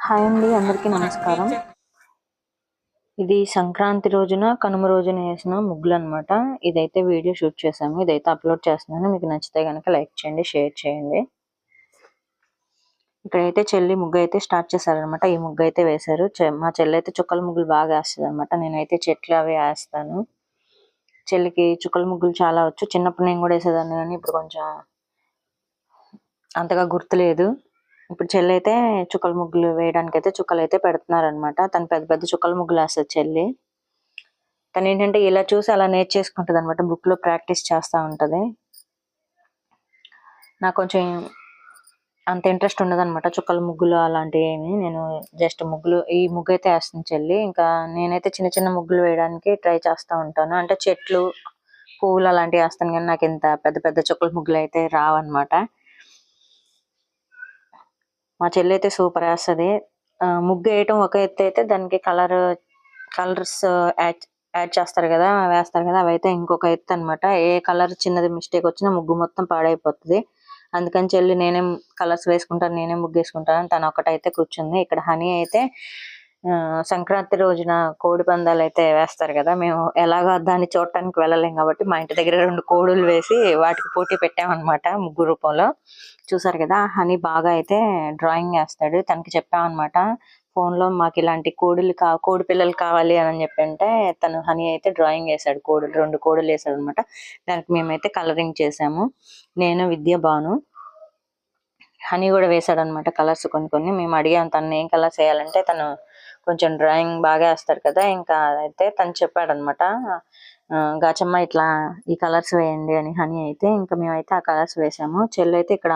Hi అండి, అందరికీ నమస్కారం. ఇది సంక్రాంతి రోజున, కనుమ రోజున వేసిన ముగ్గులు అనమాట. ఇదైతే వీడియో షూట్ చేశాము. ఇదైతే అప్లోడ్ చేస్తున్నాను. మీకు నచ్చితే కనుక లైక్ చేయండి, షేర్ చేయండి. ఇక్కడైతే చెల్లి ముగ్గు అయితే స్టార్ట్ చేశారనమాట. ఈ ముగ్గు అయితే వేశారు. మా చెల్లి అయితే చుక్కల ముగ్గులు బాగా వేస్తుంది అనమాట. నేనైతే చెట్లు అవి వేస్తాను. చెల్లికి చుక్కల ముగ్గులు చాలా వచ్చు. చిన్నప్పుడు నేను కూడా వేసేదాన్ని, కానీ ఇప్పుడు కొంచెం అంతగా గుర్తులేదు. ఇప్పుడు చెల్లి అయితే చుక్కల ముగ్గులు వేయడానికి అయితే చుక్కలు అయితే పెడుతున్నారనమాట. తను పెద్ద పెద్ద చుక్కల ముగ్గులు వేస్తుంది చెల్లి. తను ఏంటంటే ఇలా చూసి అలా నేర్చేసుకుంటుంది అనమాట. బుక్ లో ప్రాక్టీస్ చేస్తూ ఉంటది. నాకు కొంచెం అంత ఇంట్రెస్ట్ ఉండదు అనమాట చుక్కల ముగ్గులు అలాంటివి ఏమి. నేను జస్ట్ ఈ ముగ్గు అయితే వేస్తుంది చెల్లి. ఇంకా నేనైతే చిన్న చిన్న ముగ్గులు వేయడానికి ట్రై చేస్తూ ఉంటాను. అంటే చెట్లు, పువ్వులు అలాంటివి వేస్తాను, కానీ నాకు ఇంత పెద్ద పెద్ద చుక్కల ముగ్గులు అయితే రావన్నమాట. మా చెల్లి అయితే సూపర్ వేస్తుంది. ముగ్గు వేయటం ఒక ఎత్తు అయితే దానికి కలర్స్ యాడ్ చేస్తారు కదా, వేస్తారు కదా, అవైతే ఇంకొక ఎత్తు అనమాట. ఏ కలర్ చిన్నది మిస్టేక్ వచ్చినా ముగ్గు మొత్తం పాడైపోతుంది. అందుకని చెల్లి నేనే కలర్స్ వేసుకుంటాను, నేనే ముగ్గు వేసుకుంటాను, తను ఒకటైతే కూర్చుంది. ఇక్కడ హనీ అయితే సంక్రాంతి రోజున కోడి పందాలు అయితే వేస్తారు కదా. మేము ఎలాగో దాన్ని చూడటానికి వెళ్ళలేం కాబట్టి మా ఇంటి దగ్గర 2 కోడులు వేసి వాటికి పోటీ పెట్టామన్నమాట ముగ్గు రూపంలో. చూసారు కదా, హనీ బాగా అయితే డ్రాయింగ్ వేస్తాడు. తనకి చెప్పామన్నమాట, ఫోన్ లో మాకు ఇలాంటి కోడి పిల్లలు కావాలి అని చెప్పి అంటే తను హనీ అయితే డ్రాయింగ్ వేసాడు. 2 కోడులు వేసాడు అనమాట. దానికి మేమైతే కలరింగ్ చేసాము, నేను, విద్య, భాను. హనీ కూడా వేసాడు అనమాట కలర్స్ కొన్ని కొన్ని. మేము అడిగాము తను ఏం కలర్స్ వేయాలంటే, తను కొంచెం డ్రాయింగ్ బాగా వేస్తాడు కదా, ఇంకా అయితే తను చెప్పాడనమాట, గాచమ్మ ఇట్లా ఈ కలర్స్ వేయండి అని. హనీ అయితే ఇంకా మేమైతే ఆ కలర్స్ వేసాము. చెల్లి అయితే ఇక్కడ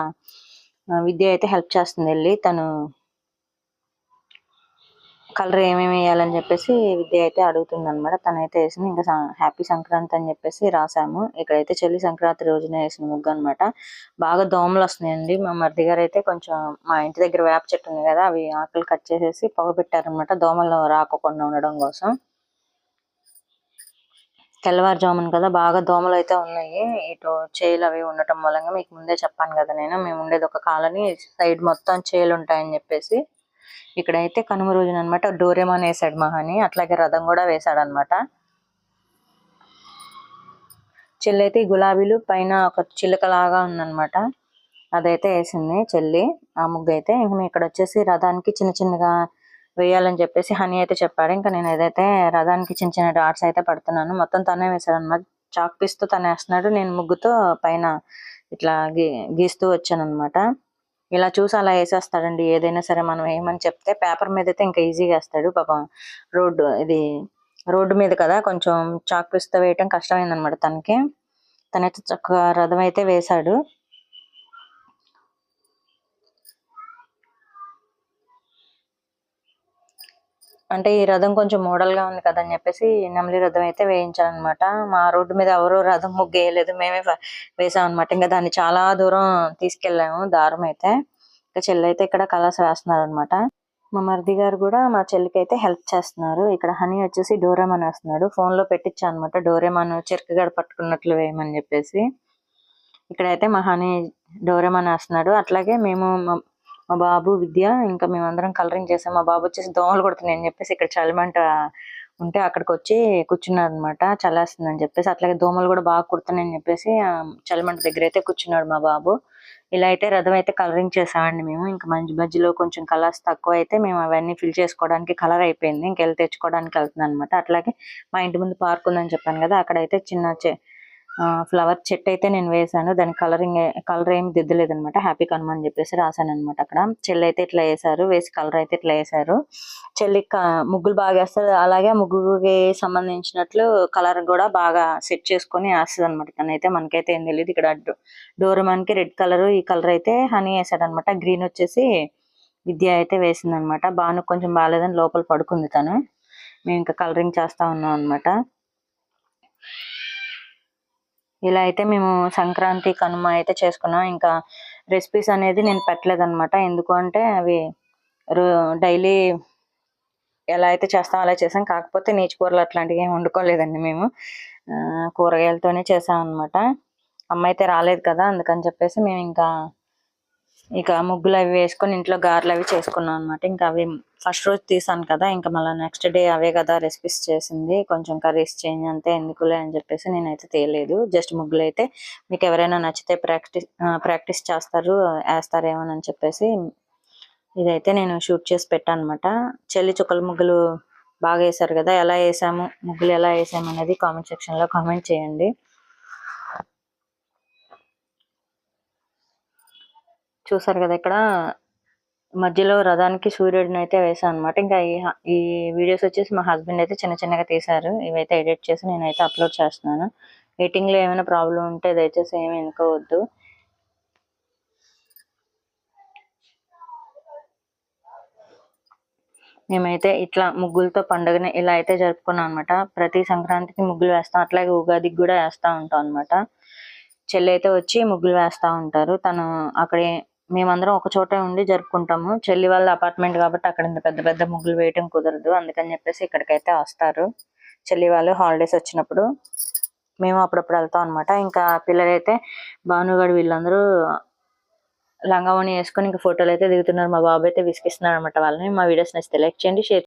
విద్య అయితే హెల్ప్ చేస్తుంది వెళ్ళి. తను కలర్ ఏమేమి వేయాలని చెప్పేసి విద్య అయితే అడుగుతుంది అనమాట. తనైతే వేసింది. ఇంకా హ్యాపీ సంక్రాంతి అని చెప్పేసి రాసాము. ఇక్కడైతే చెల్లి సంక్రాంతి రోజున వేసిన ముగ్గు అనమాట. బాగా దోమలు వస్తున్నాయండి. మా మరిది గారు అయితే కొంచెం మా ఇంటి దగ్గర వేప చెట్టు ఉంది కదా, అవి ఆకులు కట్ చేసేసి పొగ పెట్టారనమాట, దోమలు రాకుండా ఉండడం కోసం. తెల్లవారుజామున కదా, బాగా దోమలు అయితే ఉన్నాయి. ఇటు చేలు అవి ఉండటం మూలంగా మీకు ముందే చెప్పాను కదా, మేము ఉండేది ఒక కాలనీ, సైడ్ మొత్తం చేలు ఉంటాయని చెప్పేసి. ఇక్కడైతే కనుమ రోజున అనమాట డోరేమాన్ వేసాడు మహాని, అట్లాగే రథం కూడా వేసాడు అనమాట. చెల్లి అయితే గులాబీలు పైన ఒక చిలుకలాగా ఉందన్నమాట, అదైతే వేసింది చెల్లి ఆ ముగ్గు అయితే. ఇంక మేము ఇక్కడ వచ్చేసి రథానికి చిన్న చిన్నగా వేయాలని చెప్పేసి హనీ అయితే చెప్పాడు. ఇంకా నేను ఏదైతే రథానికి చిన్న చిన్న డాట్స్ అయితే పడుతున్నాను. మొత్తం తనే వేసాడు అనమాట. చాక్ పీస్తో తను వేస్తున్నాడు, నేను ముగ్గుతో పైన ఇట్లా గీస్తూ వచ్చాను అనమాట. ఇలా చూసి అలా వేసేస్తాడండి ఏదైనా సరే. మనం ఏమని చెప్తే పేపర్ మీద అయితే ఇంకా ఈజీగా వేస్తాడు. పాపం రోడ్డు మీద కదా, కొంచెం చాక్ పీస్తో వేయటం కష్టమైంది అనమాట తనకి. తనైతే చక్కగా రథం అయితే వేశాడు. అంటే ఈ రథం కొంచెం మోడల్ గా ఉంది కదా అని చెప్పేసి నెమలి రథం అయితే వేయించాలన్నమాట. మా రోడ్డు మీద ఎవరు రథం ముగ్గు వేయలేదు, మేమే వేసాం అనమాట. ఇంకా దాన్ని చాలా దూరం తీసుకెళ్ళాము దారం అయితే. ఇంకా చెల్లి అయితే ఇక్కడ కలర్స్ వేస్తున్నారు అనమాట. మా మరిది గారు కూడా మా చెల్లికి అయితే హెల్ప్ చేస్తున్నారు. ఇక్కడ హనీ వచ్చేసి డోరేమాన్ వేస్తున్నాడు. ఫోన్ లో పెట్టించా అనమాట, డోరేమాన్ చెరకగడ పట్టుకున్నట్లు వేయమని చెప్పేసి. ఇక్కడైతే మా హనీ డోరేమాన్ వేస్తున్నాడు. అట్లాగే మేము మా బాబు, విద్య, ఇంకా మేమందరం కలరింగ్ చేసాం. మా బాబు వచ్చేసి దోమలు కొడుతున్నాయి అని చెప్పేసి ఇక్కడ చలిమంట ఉంటే అక్కడికి వచ్చి కూర్చున్నాడు అనమాట, చల్లేస్తుంది అని చెప్పేసి. అట్లాగే దోమలు కూడా బాగా కుడుతున్నాయి అని చెప్పేసి చలిమంట దగ్గర అయితే కూర్చున్నాడు మా బాబు. ఇలా అయితే రథం అయితే కలరింగ్ చేసామండి మేము. ఇంకా మధ్యలో కొంచెం కలర్స్ తక్కువ అయితే మేము అవన్నీ ఫిల్ చేసుకోవడానికి కలర్ అయిపోయింది, ఇంకెళ్ళి తెచ్చుకోవడానికి వెళ్తున్నాను అనమాట. అట్లాగే మా ఇంటి ముందు పార్క్ ఉందని చెప్పాను కదా, అక్కడైతే చిన్న ఫ్లవర్ చెట్టు అయితే నేను వేసాను. దానికి కలర్ ఏమి దిద్దలేదు అనమాట. హ్యాపీ కనుమ అని చెప్పేసి రాశాను అనమాట అక్కడ. చెల్లి అయితే ఇట్లా వేసి కలర్ అయితే ఇట్లా వేసారు. చెల్లి ముగ్గులు బాగా వేస్తారు. అలాగే ముగ్గుకి సంబంధించినట్లు కలర్ కూడా బాగా సెట్ చేసుకొని వేస్తుంది అనమాట తనైతే. మనకైతే ఏం తెలియదు. ఇక్కడ డోరేమాన్ కి రెడ్ కలర్, ఈ కలర్ అయితే హనీ వేసాడు అనమాట. గ్రీన్ వచ్చేసి విద్య అయితే వేసింది అనమాట. బాను కొంచెం బాగాలేదని లోపల పడుకుంది తను. మేము ఇంకా కలరింగ్ చేస్తా ఉన్నాం అనమాట. ఇలా అయితే మేము సంక్రాంతి, కనుమ అయితే చేసుకున్నాం. ఇంకా రెసిపీస్ అనేది నేను పెట్టలేదు అనమాట. ఎందుకు అంటే అవి డైలీ ఎలా అయితే చేస్తాం అలా చేసాం. కాకపోతే నీచు కూరలు అట్లాంటివి ఏమి వండుకోలేదండి మేము, కూరగాయలతోనే చేసాం అనమాట. అమ్మ అయితే రాలేదు కదా, అందుకని చెప్పేసి మేము ఇంకా ఇక ముగ్గులు అవి వేసుకొని ఇంట్లో గారెలు అవి చేసుకున్నాం అనమాట. ఇంకా అవి ఫస్ట్ రోజు తీసాను కదా, ఇంకా మళ్ళీ నెక్స్ట్ డే అవే కదా రెసిపీస్ చేసింది, కొంచెం కర్రీస్ చేంజ్ అంతే ఎందుకులే అని చెప్పేసి నేనైతే తేలేదు. జస్ట్ ముగ్గులు అయితే మీకు ఎవరైనా నచ్చితే ప్రాక్టీస్ చేస్తారు వేస్తారేమోనని చెప్పేసి ఇదైతే నేను షూట్ చేసి పెట్టాను అనమాట. చెల్లి చుక్కల ముగ్గులు బాగా వేసారు కదా, ఎలా వేసాము ముగ్గులు ఎలా వేసాము అనేది కామెంట్ సెక్షన్ లో కామెంట్ చేయండి. చూసారు కదా ఇక్కడ మధ్యలో రథానికి సూర్యుడిని అయితే వేసాను అనమాట. ఇంకా ఈ వీడియోస్ వచ్చేసి మా హస్బెండ్ అయితే చిన్న చిన్నగా తీశారు. ఇవైతే ఎడిట్ చేసి నేనైతే అప్లోడ్ చేస్తున్నాను. ఎడిటింగ్ లో ఏమైనా ప్రాబ్లం ఉంటే దయచేసి ఏమి అనుకోవద్దు. మేమైతే ఇట్లా ముగ్గులతో పండుగని ఇలా అయితే జరుపుకున్నాం అనమాట. ప్రతి సంక్రాంతికి ముగ్గులు వేస్తాం, అట్లాగే ఉగాదికి కూడా వేస్తా ఉంటాం అనమాట. చెల్లి అయితే వచ్చి ముగ్గులు వేస్తా ఉంటారు. తను అక్కడే మేమందరం ఒక చోటే ఉండి జరుపుకుంటాము. చెల్లి వాళ్ళ అపార్ట్మెంట్ కాబట్టి అక్కడ ఇంత పెద్ద పెద్ద ముగ్గులు వేయటం కుదరదు, అందుకని చెప్పేసి ఇక్కడికైతే వస్తారు చెల్లి వాళ్ళు హాలిడేస్ వచ్చినప్పుడు. మేము అప్పుడప్పుడు వెళ్తాం అనమాట. ఇంకా పిల్లలైతే భానుగడు వీళ్ళందరూ లంగావోని వేసుకొని ఇంకా ఫోటోలు అయితే దిగుతున్నారు. మా బాబు అయితే విసిగిస్తున్నాడు అనమాట వాళ్ళని. మా వీడియోస్ నచ్చితే లైక్ చేయండి, షేర్